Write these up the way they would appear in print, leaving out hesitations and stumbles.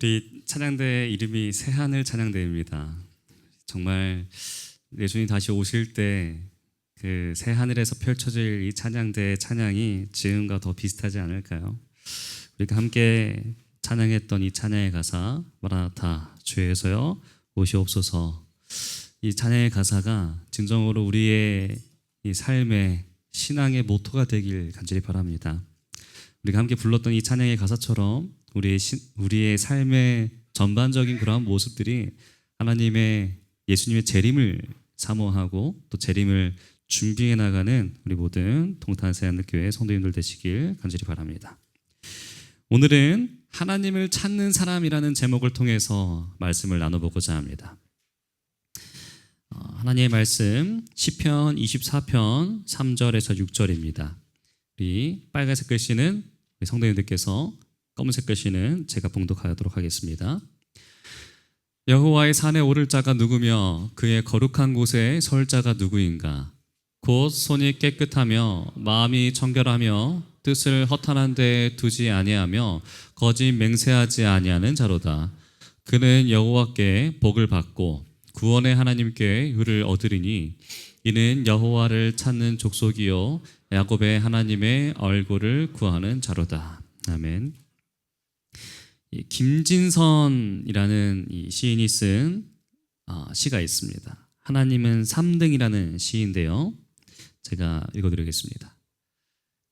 우리 찬양대 이름이 새하늘 찬양대입니다. 정말 예수님 다시 오실 때 그 새하늘에서 펼쳐질 이 찬양대의 찬양이 지금과 더 비슷하지 않을까요? 우리가 함께 찬양했던 이 찬양의 가사 마라나타 주에서요 오시옵소서, 이 찬양의 가사가 진정으로 우리의 이 삶의 신앙의 모토가 되길 간절히 바랍니다. 우리가 함께 불렀던 이 찬양의 가사처럼 우리의 삶의 전반적인 그러한 모습들이 하나님의 예수님의 재림을 사모하고 또 재림을 준비해 나가는 우리 모든 동탄새하늘교회 성도님들 되시길 간절히 바랍니다. 오늘은 하나님을 찾는 사람이라는 제목을 통해서 말씀을 나눠보고자 합니다. 하나님의 말씀 시편 24편 3절에서 6절입니다. 우리 빨간색 글씨는 우리 성도님들께서, 검은색 글씨는 제가 봉독하도록 하겠습니다. 여호와의 산에 오를 자가 누구며 그의 거룩한 곳에 설 자가 누구인가? 곧 손이 깨끗하며 마음이 정결하며 뜻을 허탄한 데에 두지 아니하며 거짓 맹세하지 아니하는 자로다. 그는 여호와께 복을 받고 구원의 하나님께 의를 얻으리니 이는 여호와를 찾는 족속이요 야곱의 하나님의 얼굴을 구하는 자로다. 아멘. 김진선이라는 이 시인이 쓴 시가 있습니다. 하나님은 3등이라는 시인데요, 제가 읽어드리겠습니다.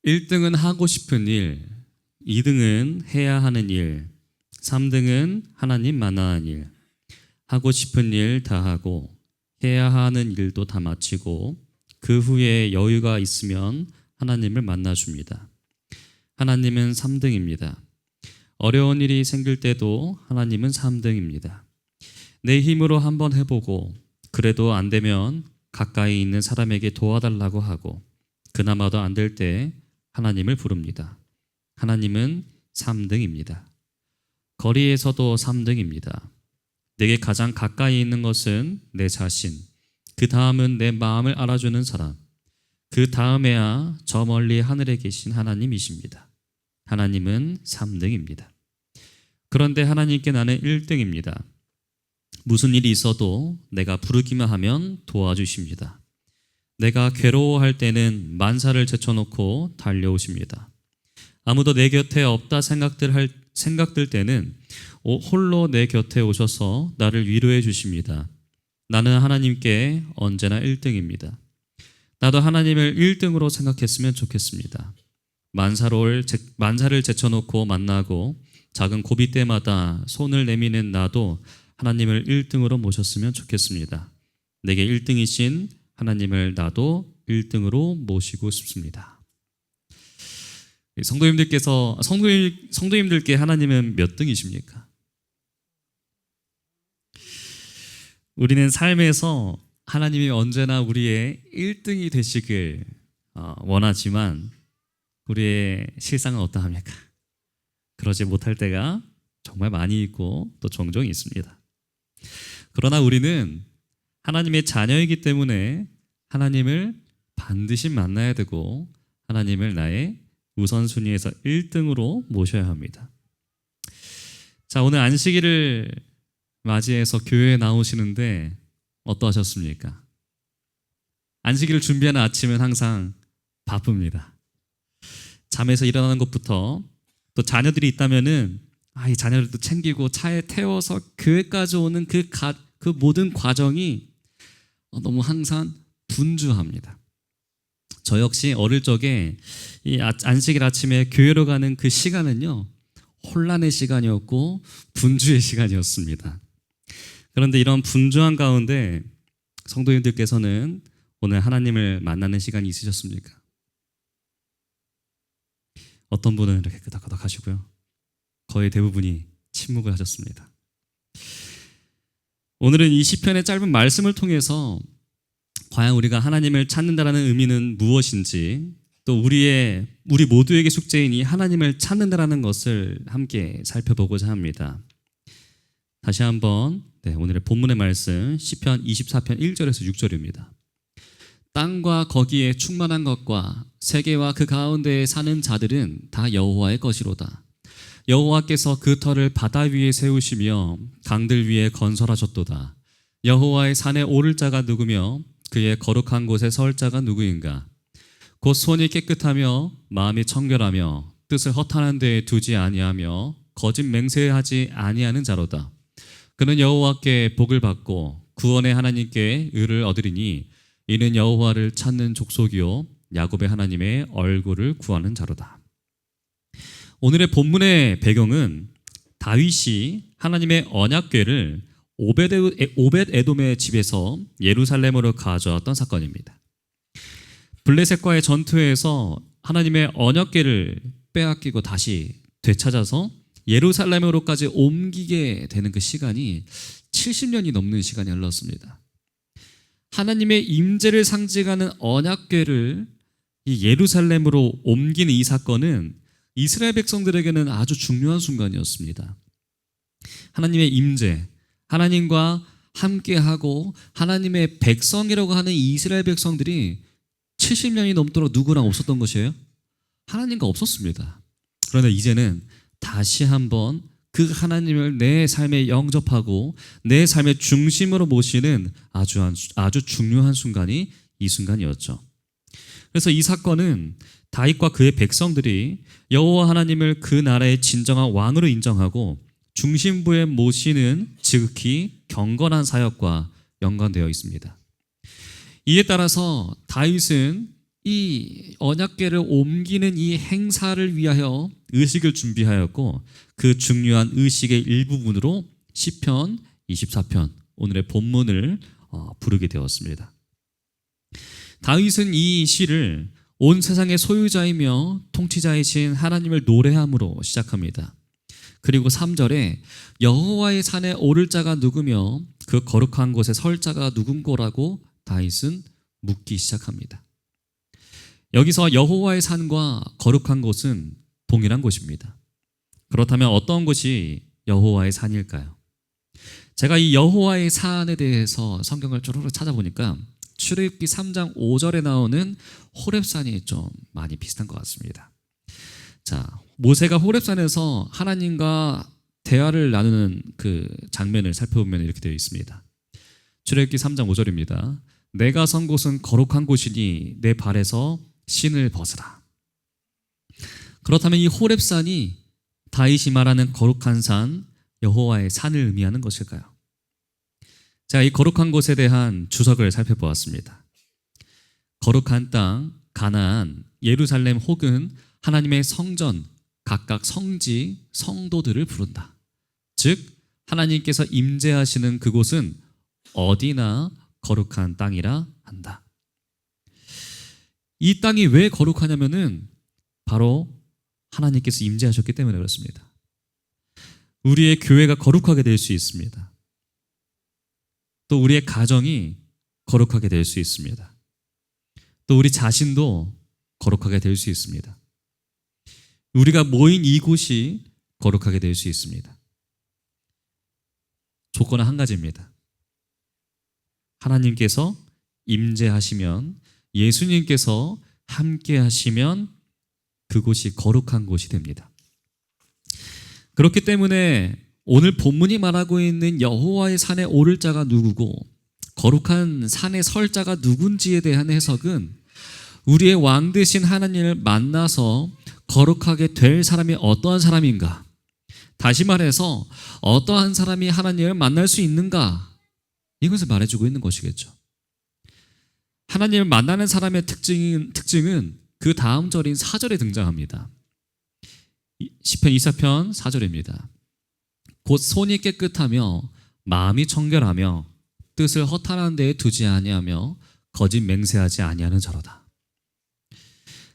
1등은 하고 싶은 일, 2등은 해야 하는 일, 3등은 하나님 만나는 일. 하고 싶은 일 다 하고 해야 하는 일도 다 마치고 그 후에 여유가 있으면 하나님을 만나줍니다. 하나님은 3등입니다. 어려운 일이 생길 때도 하나님은 3등입니다. 내 힘으로 한번 해보고 그래도 안 되면 가까이 있는 사람에게 도와달라고 하고 그나마도 안 될 때 하나님을 부릅니다. 하나님은 3등입니다. 거리에서도 3등입니다. 내게 가장 가까이 있는 것은 내 자신, 그 다음은 내 마음을 알아주는 사람, 그 다음에야 저 멀리 하늘에 계신 하나님이십니다. 하나님은 3등입니다. 그런데 하나님께 나는 1등입니다. 무슨 일이 있어도 내가 부르기만 하면 도와주십니다. 내가 괴로워할 때는 만사를 제쳐놓고 달려오십니다. 아무도 내 곁에 없다 생각들 때는 홀로 내 곁에 오셔서 나를 위로해 주십니다. 나는 하나님께 언제나 1등입니다. 나도 하나님을 1등으로 생각했으면 좋겠습니다. 만사를 제쳐놓고 만나고 작은 고비 때마다 손을 내미는 나도 하나님을 1등으로 모셨으면 좋겠습니다. 내게 1등이신 하나님을 나도 1등으로 모시고 싶습니다. 성도님들께 하나님은 몇 등이십니까? 우리는 삶에서 하나님이 언제나 우리의 1등이 되시길 원하지만 우리의 실상은 어떠합니까? 그러지 못할 때가 정말 많이 있고 또 종종 있습니다. 그러나 우리는 하나님의 자녀이기 때문에 하나님을 반드시 만나야 되고 하나님을 나의 우선순위에서 1등으로 모셔야 합니다. 자, 오늘 안식일을 맞이해서 교회에 나오시는데 어떠하셨습니까? 안식일을 준비하는 아침은 항상 바쁩니다. 잠에서 일어나는 것부터 또 자녀들이 있다면은 이 자녀들도 챙기고 차에 태워서 교회까지 오는 그 모든 과정이 너무 항상 분주합니다. 저 역시 어릴 적에 이 안식일 아침에 교회로 가는 그 시간은요, 혼란의 시간이었고 분주의 시간이었습니다. 그런데 이런 분주한 가운데 성도님들께서는 오늘 하나님을 만나는 시간이 있으셨습니까? 어떤 분은 이렇게 끄덕끄덕 하시고요, 거의 대부분이 침묵을 하셨습니다. 오늘은 이 시편의 짧은 말씀을 통해서 과연 우리가 하나님을 찾는다라는 의미는 무엇인지, 또 우리 모두에게 숙제인 이 하나님을 찾는다라는 것을 함께 살펴보고자 합니다. 다시 한번 오늘의 본문의 말씀 시편 24편 1절에서 6절입니다. 땅과 거기에 충만한 것과 세계와 그 가운데에 사는 자들은 다 여호와의 것이로다. 여호와께서 그 터를 바다 위에 세우시며 강들 위에 건설하셨도다. 여호와의 산에 오를 자가 누구며 그의 거룩한 곳에 설 자가 누구인가? 곧 손이 깨끗하며 마음이 청결하며 뜻을 허탄한 데에 두지 아니하며 거짓 맹세하지 아니하는 자로다. 그는 여호와께 복을 받고 구원의 하나님께 의를 얻으리니 이는 여호와를 찾는 족속이요 야곱의 하나님의 얼굴을 구하는 자로다. 오늘의 본문의 배경은 다윗이 하나님의 언약궤를 오벳 에돔의 집에서 예루살렘으로 가져왔던 사건입니다. 블레셋과의 전투에서 하나님의 언약궤를 빼앗기고 다시 되찾아서 예루살렘으로까지 옮기게 되는 그 시간이 70년이 넘는 시간이 흘렀습니다. 하나님의 임재를 상징하는 언약궤를 이 예루살렘으로 옮기는 이 사건은 이스라엘 백성들에게는 아주 중요한 순간이었습니다. 하나님의 임재, 하나님과 함께하고 하나님의 백성이라고 하는 이스라엘 백성들이 70년이 넘도록 누구랑 없었던 것이에요? 하나님과 없었습니다. 그런데 이제는 다시 한번 그 하나님을 내 삶에 영접하고 내 삶의 중심으로 모시는 아주 중요한 순간이 이 순간이었죠. 그래서 이 사건은 다윗과 그의 백성들이 여호와 하나님을 그 나라의 진정한 왕으로 인정하고 중심부에 모시는 지극히 경건한 사역과 연관되어 있습니다. 이에 따라서 다윗은 이 언약궤를 옮기는 이 행사를 위하여 의식을 준비하였고 그 중요한 의식의 일부분으로 시편 24편 오늘의 본문을 부르게 되었습니다. 다윗은 이 시를 온 세상의 소유자이며 통치자이신 하나님을 노래함으로 시작합니다. 그리고 3절에 여호와의 산에 오를 자가 누구며 그 거룩한 곳에 설 자가 누군고라고 다윗은 묻기 시작합니다. 여기서 여호와의 산과 거룩한 곳은 동일한 곳입니다. 그렇다면 어떤 곳이 여호와의 산일까요? 제가 이 여호와의 산에 대해서 성경을 쪼르르 찾아보니까 출애굽기 3장 5절에 나오는 호렙산이 좀 많이 비슷한 것 같습니다. 자, 모세가 호렙산에서 하나님과 대화를 나누는 그 장면을 살펴보면 이렇게 되어 있습니다. 출애굽기 3장 5절입니다. 내가 선 곳은 거룩한 곳이니 내 발에서 신을 벗으라. 그렇다면 이 호렙산이 다윗이 말하는 거룩한 산, 여호와의 산을 의미하는 것일까요? 자, 이 거룩한 곳에 대한 주석을 살펴보았습니다. 거룩한 땅, 가나안, 예루살렘 혹은 하나님의 성전, 각각 성지, 성도들을 부른다. 즉 하나님께서 임재하시는 그곳은 어디나 거룩한 땅이라 한다. 이 땅이 왜 거룩하냐면은 바로 하나님께서 임재하셨기 때문에 그렇습니다. 우리의 교회가 거룩하게 될 수 있습니다. 또 우리의 가정이 거룩하게 될 수 있습니다. 또 우리 자신도 거룩하게 될 수 있습니다. 우리가 모인 이곳이 거룩하게 될 수 있습니다. 조건은 한 가지입니다. 하나님께서 임재하시면, 예수님께서 함께 하시면 그곳이 거룩한 곳이 됩니다. 그렇기 때문에 오늘 본문이 말하고 있는 여호와의 산에 오를 자가 누구고 거룩한 산에 설 자가 누군지에 대한 해석은 우리의 왕 되신 하나님을 만나서 거룩하게 될 사람이 어떠한 사람인가, 다시 말해서 어떠한 사람이 하나님을 만날 수 있는가, 이것을 말해주고 있는 것이겠죠. 하나님을 만나는 사람의 특징은 그 다음 절인 4절에 등장합니다. 시편 24편 4절입니다. 곧 손이 깨끗하며 마음이 청결하며 뜻을 허탄한 데에 두지 아니하며 거짓 맹세하지 아니하는 자로다.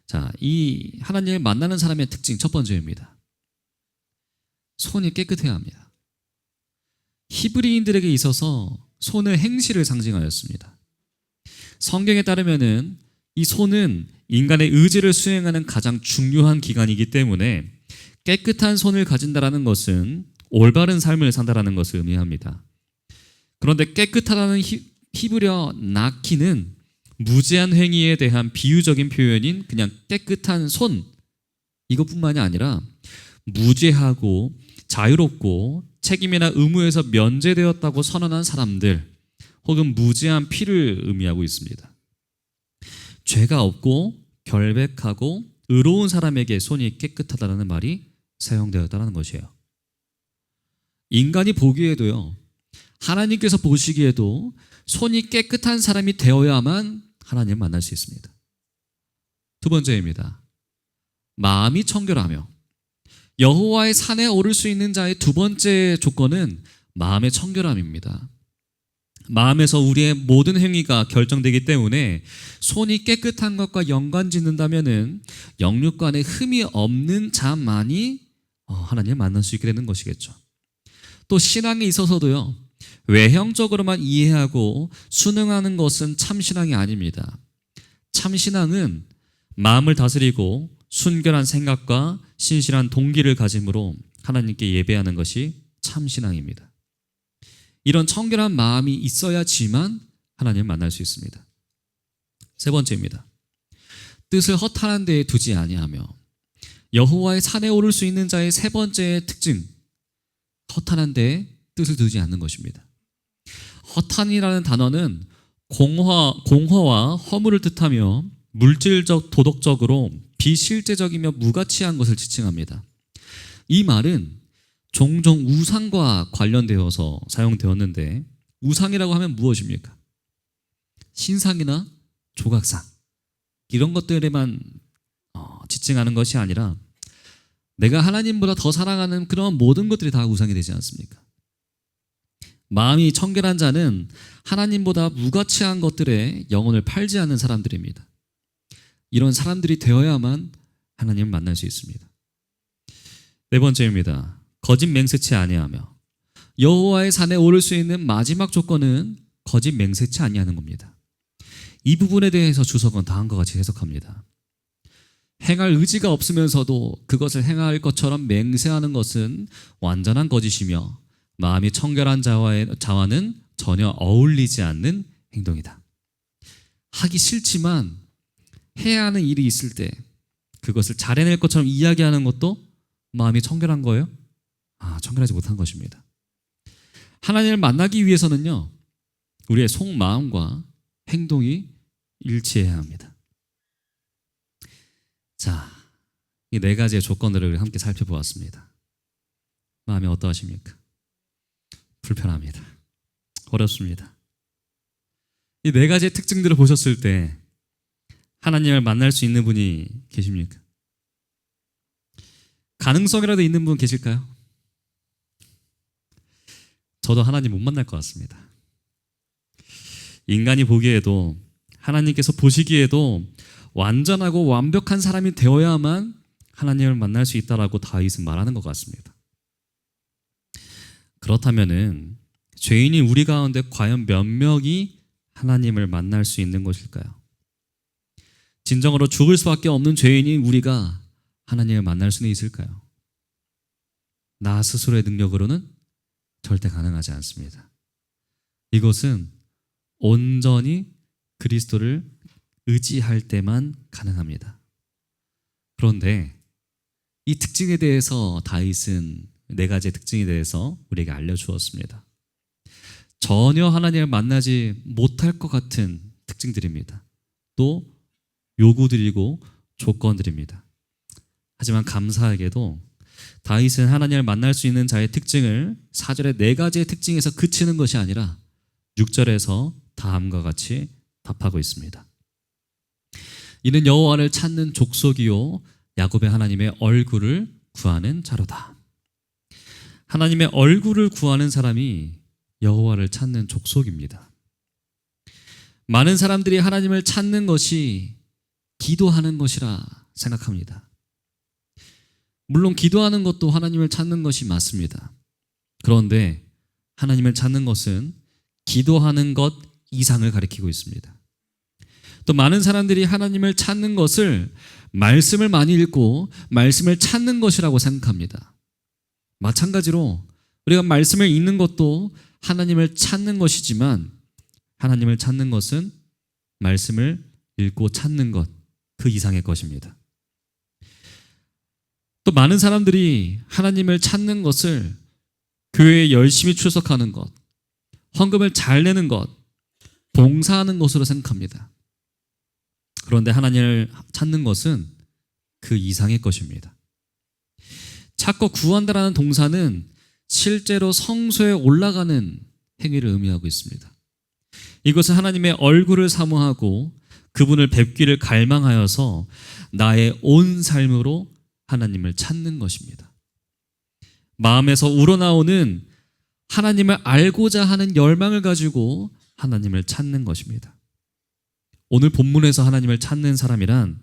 자, 이 하나님을 만나는 사람의 특징 첫 번째입니다. 손이 깨끗해야 합니다. 히브리인들에게 있어서 손은 행실을 상징하였습니다. 성경에 따르면은 이 손은 인간의 의지를 수행하는 가장 중요한 기관이기 때문에 깨끗한 손을 가진다라는 것은 올바른 삶을 산다라는 것을 의미합니다. 그런데 깨끗하다는 히브리어 나키는 무죄한 행위에 대한 비유적인 표현인 그냥 깨끗한 손, 이것뿐만이 아니라 무죄하고 자유롭고 책임이나 의무에서 면제되었다고 선언한 사람들, 혹은 무죄한 피를 의미하고 있습니다. 죄가 없고 결백하고 의로운 사람에게 손이 깨끗하다는 말이 사용되었다는 것이에요. 인간이 보기에도요, 하나님께서 보시기에도 손이 깨끗한 사람이 되어야만 하나님을 만날 수 있습니다. 두 번째입니다. 마음이 청결하며 여호와의 산에 오를 수 있는 자의 두 번째 조건은 마음의 청결함입니다. 마음에서 우리의 모든 행위가 결정되기 때문에 손이 깨끗한 것과 연관짓는다면은 영육간에 흠이 없는 자만이 하나님을 만날 수 있게 되는 것이겠죠. 또 신앙에 있어서도요, 외형적으로만 이해하고 순응하는 것은 참신앙이 아닙니다. 참신앙은 마음을 다스리고 순결한 생각과 신실한 동기를 가짐으로 하나님께 예배하는 것이 참신앙입니다. 이런 청결한 마음이 있어야지만 하나님을 만날 수 있습니다. 세 번째입니다. 뜻을 허탄한 데에 두지 아니하며 여호와의 산에 오를 수 있는 자의 세 번째 특징, 허탄한 데에 뜻을 두지 않는 것입니다. 허탄이라는 단어는 공허와 허물을 뜻하며 물질적, 도덕적으로 비실제적이며 무가치한 것을 지칭합니다. 이 말은 종종 우상과 관련되어서 사용되었는데, 우상이라고 하면 무엇입니까? 신상이나 조각상, 이런 것들에만 지칭하는 것이 아니라 내가 하나님보다 더 사랑하는 그런 모든 것들이 다 우상이 되지 않습니까? 마음이 청결한 자는 하나님보다 무가치한 것들에 영혼을 팔지 않는 사람들입니다. 이런 사람들이 되어야만 하나님을 만날 수 있습니다. 네 번째입니다. 거짓 맹세치 아니하며 여호와의 산에 오를 수 있는 마지막 조건은 거짓 맹세치 아니하는 겁니다. 이 부분에 대해서 주석은 다음과 같이 해석합니다. 행할 의지가 없으면서도 그것을 행할 것처럼 맹세하는 것은 완전한 거짓이며 마음이 청결한 자와는 전혀 어울리지 않는 행동이다. 하기 싫지만 해야 하는 일이 있을 때 그것을 잘 해낼 것처럼 이야기하는 것도 마음이 청결한 거예요? 청결하지 못한 것입니다. 하나님을 만나기 위해서는요, 우리의 속마음과 행동이 일치해야 합니다. 자, 이 네 가지의 조건들을 함께 살펴보았습니다. 마음이 어떠하십니까? 불편합니다. 어렵습니다. 이 네 가지의 특징들을 보셨을 때 하나님을 만날 수 있는 분이 계십니까? 가능성이라도 있는 분 계실까요? 저도 하나님 못 만날 것 같습니다. 인간이 보기에도, 하나님께서 보시기에도 완전하고 완벽한 사람이 되어야만 하나님을 만날 수 있다라고 다윗은 말하는 것 같습니다. 그렇다면은 죄인인 우리 가운데 과연 몇 명이 하나님을 만날 수 있는 것일까요? 진정으로 죽을 수밖에 없는 죄인인 우리가 하나님을 만날 수는 있을까요? 나 스스로의 능력으로는 절대 가능하지 않습니다. 이것은 온전히 그리스도를 의지할 때만 가능합니다. 그런데 이 특징에 대해서 다윗은 네 가지의 특징에 대해서 우리에게 알려주었습니다. 전혀 하나님을 만나지 못할 것 같은 특징들입니다. 또 요구드리고 조건들입니다. 하지만 감사하게도 다윗은 하나님을 만날 수 있는 자의 특징을 4절의 네 가지의 특징에서 그치는 것이 아니라 6절에서 다음과 같이 답하고 있습니다. 이는 여호와를 찾는 족속이요 야곱의 하나님의 얼굴을 구하는 자로다. 하나님의 얼굴을 구하는 사람이 여호와를 찾는 족속입니다. 많은 사람들이 하나님을 찾는 것이 기도하는 것이라 생각합니다. 물론 기도하는 것도 하나님을 찾는 것이 맞습니다. 그런데 하나님을 찾는 것은 기도하는 것 이상을 가리키고 있습니다. 또 많은 사람들이 하나님을 찾는 것을 말씀을 많이 읽고 말씀을 찾는 것이라고 생각합니다. 마찬가지로 우리가 말씀을 읽는 것도 하나님을 찾는 것이지만 하나님을 찾는 것은 말씀을 읽고 찾는 것, 그 이상의 것입니다. 또 많은 사람들이 하나님을 찾는 것을 교회에 열심히 출석하는 것, 헌금을 잘 내는 것, 봉사하는 것으로 생각합니다. 그런데 하나님을 찾는 것은 그 이상의 것입니다. 찾고 구한다라는 동사는 실제로 성소에 올라가는 행위를 의미하고 있습니다. 이것은 하나님의 얼굴을 사모하고 그분을 뵙기를 갈망하여서 나의 온 삶으로 하나님을 찾는 것입니다. 마음에서 우러나오는 하나님을 알고자 하는 열망을 가지고 하나님을 찾는 것입니다. 오늘 본문에서 하나님을 찾는 사람이란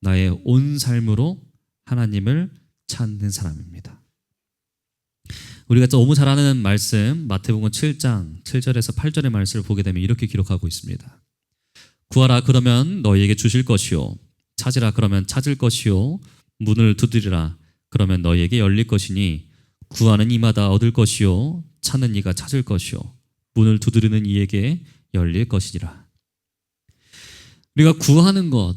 나의 온 삶으로 하나님을 찾는 사람입니다. 우리가 너무 잘 아는 말씀 마태복음 7장 7절에서 8절의 말씀을 보게 되면 이렇게 기록하고 있습니다. 구하라 그러면 너희에게 주실 것이요, 찾으라 그러면 찾을 것이요, 문을 두드리라 그러면 너희에게 열릴 것이니 구하는 이마다 얻을 것이요, 찾는 이가 찾을 것이요, 문을 두드리는 이에게 열릴 것이니라. 우리가 구하는 것,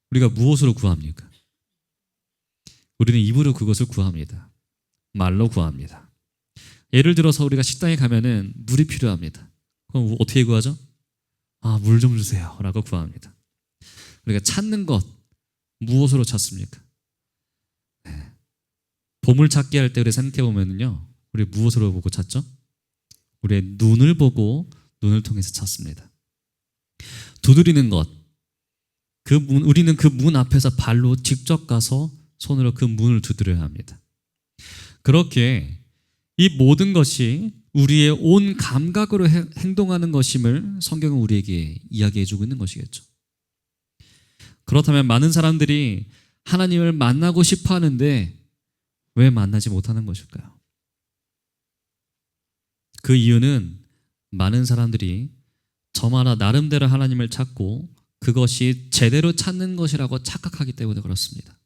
우리가 무엇으로 구합니까? 우리는 입으로 그것을 구합니다. 말로 구합니다. 예를 들어서 우리가 식당에 가면은 물이 필요합니다. 그럼 어떻게 구하죠? 물 좀 주세요 라고 구합니다. 우리가 찾는 것, 무엇으로 찾습니까? 네. 보물찾기 할 때 우리 생각해 보면요, 우리 무엇으로 보고 찾죠? 우리의 눈을 보고 눈을 통해서 찾습니다. 두드리는 것, 우리는 그 문 앞에서 발로 직접 가서 손으로 그 문을 두드려야 합니다. 그렇게 이 모든 것이 우리의 온 감각으로 행동하는 것임을 성경은 우리에게 이야기해주고 있는 것이겠죠. 그렇다면 많은 사람들이 하나님을 만나고 싶어 하는데 왜 만나지 못하는 것일까요? 그 이유는 많은 사람들이 저마다 나름대로 하나님을 찾고 그것이 제대로 찾는 것이라고 착각하기 때문에 그렇습니다.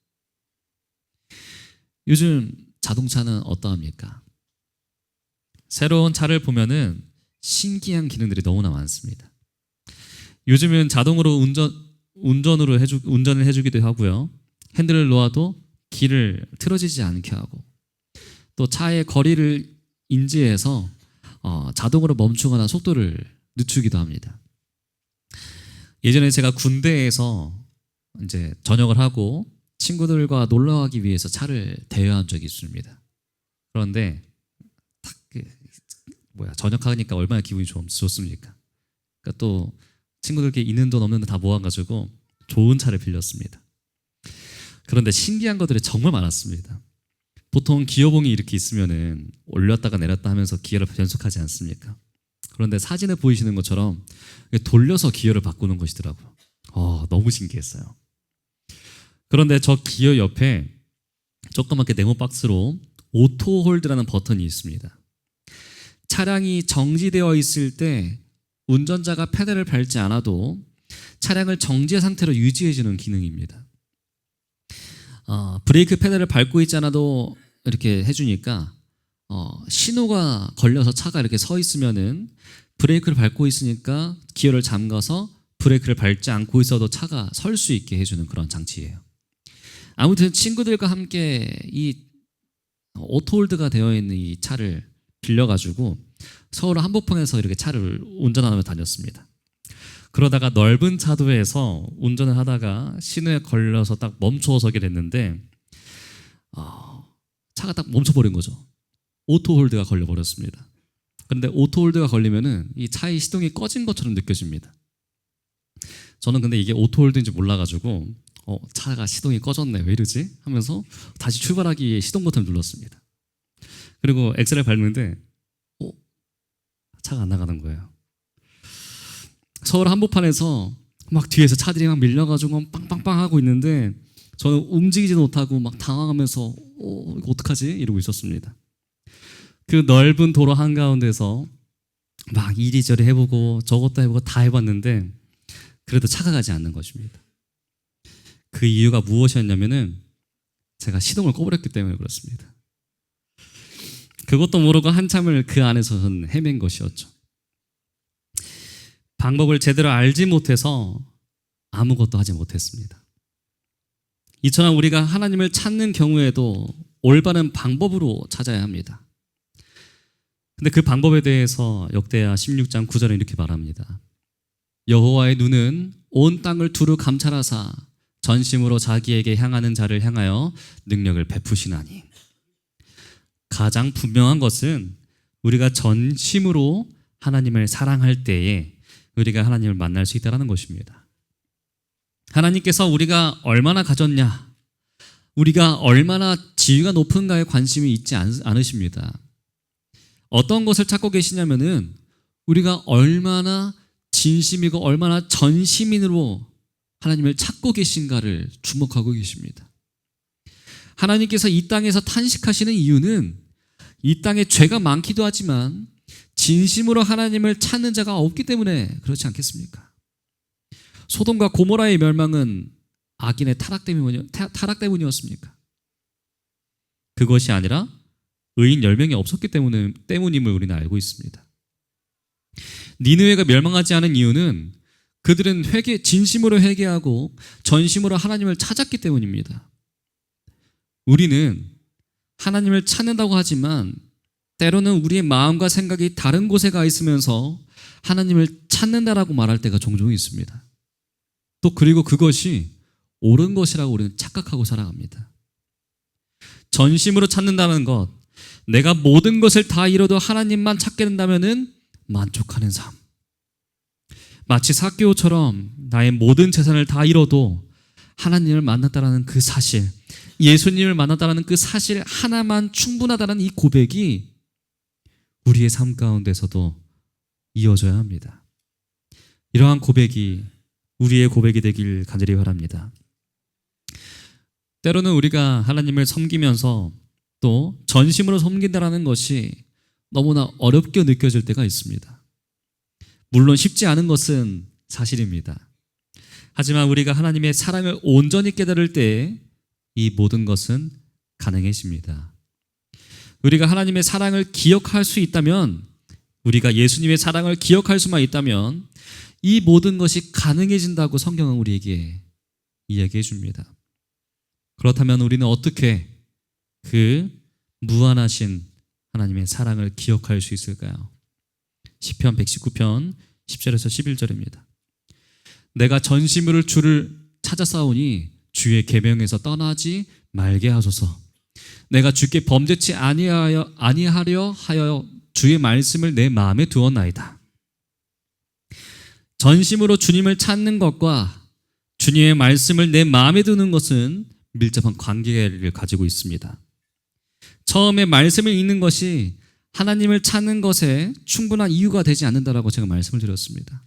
요즘 자동차는 어떠합니까? 새로운 차를 보면은 신기한 기능들이 너무나 많습니다. 요즘은 자동으로 운전을 해주기도 하고요. 핸들을 놓아도 길을 틀어지지 않게 하고, 또 차의 거리를 인지해서 자동으로 멈추거나 속도를 늦추기도 합니다. 예전에 제가 군대에서 이제 전역을 하고 친구들과 놀러 가기 위해서 차를 대여한 적이 있습니다. 그런데 딱 전역하니까 얼마나 기분이 좋습니까? 그러니까 또 친구들끼리 있는 돈 없는 돈 다 모아가지고 좋은 차를 빌렸습니다. 그런데 신기한 것들이 정말 많았습니다. 보통 기어봉이 이렇게 있으면은 올렸다가 내렸다 하면서 기어를 변속하지 않습니까? 그런데 사진에 보이시는 것처럼 돌려서 기어를 바꾸는 것이더라고요. 너무 신기했어요. 그런데 저 기어 옆에 조그맣게 네모 박스로 오토 홀드라는 버튼이 있습니다. 차량이 정지되어 있을 때 운전자가 페달을 밟지 않아도 차량을 정지의 상태로 유지해주는 기능입니다. 브레이크 페달을 밟고 있지 않아도 이렇게 해주니까 신호가 걸려서 차가 이렇게 서 있으면은 브레이크를 밟고 있으니까 기어를 잠가서 브레이크를 밟지 않고 있어도 차가 설 수 있게 해주는 그런 장치예요. 아무튼 친구들과 함께 이 오토홀드가 되어 있는 이 차를 빌려가지고 서울 한복판에서 이렇게 차를 운전하며 다녔습니다. 그러다가 넓은 차도에서 운전을 하다가 신호에 걸려서 딱 멈춰서게 됐는데 차가 딱 멈춰버린 거죠. 오토홀드가 걸려버렸습니다. 그런데 오토홀드가 걸리면은 이 차의 시동이 꺼진 것처럼 느껴집니다. 저는 근데 이게 오토홀드인지 몰라가지고 차가 시동이 꺼졌네, 왜 이러지? 하면서 다시 출발하기 위해 시동 버튼을 눌렀습니다. 그리고 엑셀을 밟는데 차가 안 나가는 거예요. 서울 한복판에서 막 뒤에서 차들이 막 밀려가지고 빵빵빵 하고 있는데 저는 움직이지도 못하고 막 당황하면서 이거 어떡하지? 이러고 있었습니다. 그 넓은 도로 한가운데서 막 이리저리 해보고 저것도 해보고 다 해봤는데 그래도 차가 가지 않는 것입니다. 그 이유가 무엇이었냐면은 제가 시동을 꺼버렸기 때문에 그렇습니다. 그것도 모르고 한참을 그 안에서 저는 헤맨 것이었죠. 방법을 제대로 알지 못해서 아무것도 하지 못했습니다. 이처럼 우리가 하나님을 찾는 경우에도 올바른 방법으로 찾아야 합니다. 근데 그 방법에 대해서 역대하 16장 9절에 이렇게 말합니다. 여호와의 눈은 온 땅을 두루 감찰하사 전심으로 자기에게 향하는 자를 향하여 능력을 베푸시나니. 가장 분명한 것은 우리가 전심으로 하나님을 사랑할 때에 우리가 하나님을 만날 수 있다는 것입니다. 하나님께서 우리가 얼마나 가졌냐, 우리가 얼마나 지위가 높은가에 관심이 있지 않으십니다. 어떤 것을 찾고 계시냐면은 우리가 얼마나 진심이고 얼마나 전시민으로 하나님을 찾고 계신가를 주목하고 계십니다. 하나님께서 이 땅에서 탄식하시는 이유는 이 땅에 죄가 많기도 하지만 진심으로 하나님을 찾는 자가 없기 때문에 그렇지 않겠습니까? 소돔과 고모라의 멸망은 악인의 타락 때문이었습니까? 그것이 아니라 의인 10명이 없었기 때문임을 우리는 알고 있습니다. 니느웨가 멸망하지 않은 이유는 그들은 진심으로 회개하고 전심으로 하나님을 찾았기 때문입니다. 우리는 하나님을 찾는다고 하지만 때로는 우리의 마음과 생각이 다른 곳에 가 있으면서 하나님을 찾는다라고 말할 때가 종종 있습니다. 또 그리고 그것이 옳은 것이라고 우리는 착각하고 살아갑니다. 전심으로 찾는다는 것, 내가 모든 것을 다 잃어도 하나님만 찾게 된다면은 만족하는 삶. 마치 삭개오처럼 나의 모든 재산을 다 잃어도 하나님을 만났다라는 그 사실, 예수님을 만났다라는 그 사실 하나만 충분하다는 이 고백이 우리의 삶 가운데서도 이어져야 합니다. 이러한 고백이 우리의 고백이 되길 간절히 바랍니다. 때로는 우리가 하나님을 섬기면서 또 전심으로 섬긴다라는 것이 너무나 어렵게 느껴질 때가 있습니다. 물론 쉽지 않은 것은 사실입니다. 하지만 우리가 하나님의 사랑을 온전히 깨달을 때 이 모든 것은 가능해집니다. 우리가 하나님의 사랑을 기억할 수 있다면, 우리가 예수님의 사랑을 기억할 수만 있다면 이 모든 것이 가능해진다고 성경은 우리에게 이야기해 줍니다. 그렇다면 우리는 어떻게 그 무한하신 하나님의 사랑을 기억할 수 있을까요? 시편 119편 10절에서 11절입니다. 내가 전심으로 주를 찾아 싸우니 주의 계명에서 떠나지 말게 하소서. 내가 주께 범죄치 아니하려 하여 주의 말씀을 내 마음에 두었나이다. 전심으로 주님을 찾는 것과 주님의 말씀을 내 마음에 두는 것은 밀접한 관계를 가지고 있습니다. 처음에 말씀을 읽는 것이 하나님을 찾는 것에 충분한 이유가 되지 않는다라고 제가 말씀을 드렸습니다.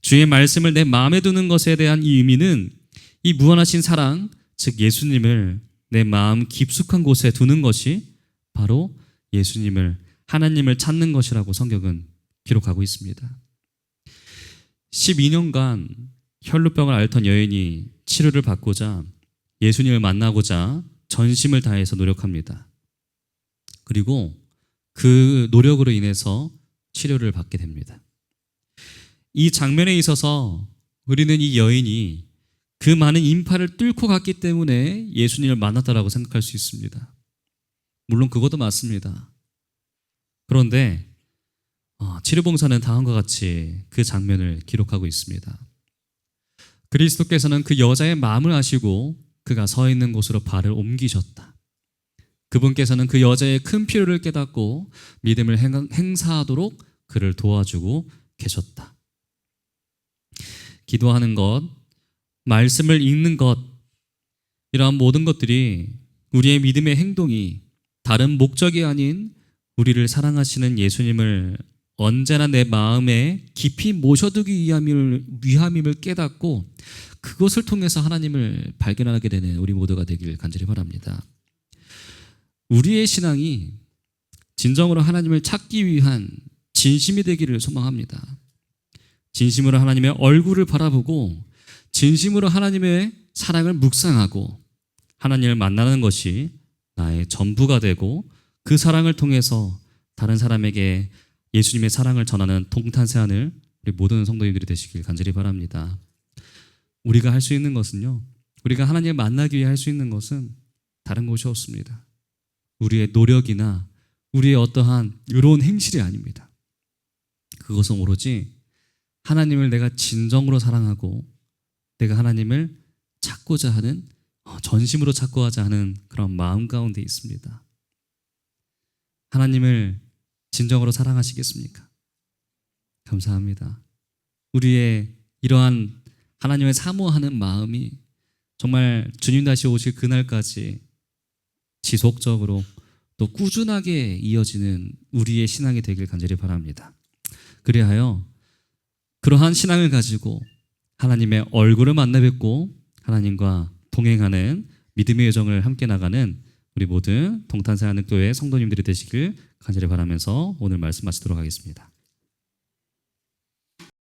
주의 말씀을 내 마음에 두는 것에 대한 이 의미는 이 무한하신 사랑, 즉 예수님을 내 마음 깊숙한 곳에 두는 것이 바로 예수님을, 하나님을 찾는 것이라고 성경은 기록하고 있습니다. 12년간 혈루병을 앓던 여인이 치료를 받고자 예수님을 만나고자 전심을 다해서 노력합니다. 그리고 그 노력으로 인해서 치료를 받게 됩니다. 이 장면에 있어서 우리는 이 여인이 그 많은 인파를 뚫고 갔기 때문에 예수님을 만났다라고 생각할 수 있습니다. 물론 그것도 맞습니다. 그런데 치료봉사는 다음과 같이 그 장면을 기록하고 있습니다. 그리스도께서는 그 여자의 마음을 아시고 그가 서 있는 곳으로 발을 옮기셨다. 그분께서는 그 여자의 큰 필요를 깨닫고 믿음을 행사하도록 그를 도와주고 계셨다. 기도하는 것, 말씀을 읽는 것, 이러한 모든 것들이 우리의 믿음의 행동이 다른 목적이 아닌 우리를 사랑하시는 예수님을 언제나 내 마음에 깊이 모셔두기 위함임을 깨닫고 그것을 통해서 하나님을 발견하게 되는 우리 모두가 되길 간절히 바랍니다. 우리의 신앙이 진정으로 하나님을 찾기 위한 진심이 되기를 소망합니다. 진심으로 하나님의 얼굴을 바라보고 진심으로 하나님의 사랑을 묵상하고 하나님을 만나는 것이 나의 전부가 되고 그 사랑을 통해서 다른 사람에게 예수님의 사랑을 전하는 통탄세하는 우리 모든 성도님들이 되시길 간절히 바랍니다. 우리가 할 수 있는 것은요, 우리가 하나님을 만나기 위해 할 수 있는 것은 다른 것이 없습니다. 우리의 노력이나 우리의 어떠한 의로운 행실이 아닙니다. 그것은 오로지 하나님을 내가 진정으로 사랑하고 내가 하나님을 찾고자 하는, 전심으로 찾고자 하는 그런 마음 가운데 있습니다. 하나님을 진정으로 사랑하시겠습니까? 감사합니다. 우리의 이러한 하나님을 사모하는 마음이 정말 주님 다시 오실 그날까지 지속적으로 또 꾸준하게 이어지는 우리의 신앙이 되길 간절히 바랍니다. 그리하여 그러한 신앙을 가지고 하나님의 얼굴을 만나 뵙고 하나님과 동행하는 믿음의 여정을 함께 나가는 우리 모든 동탄사하는 교회 성도님들이 되시길 간절히 바라면서 오늘 말씀 마치도록 하겠습니다.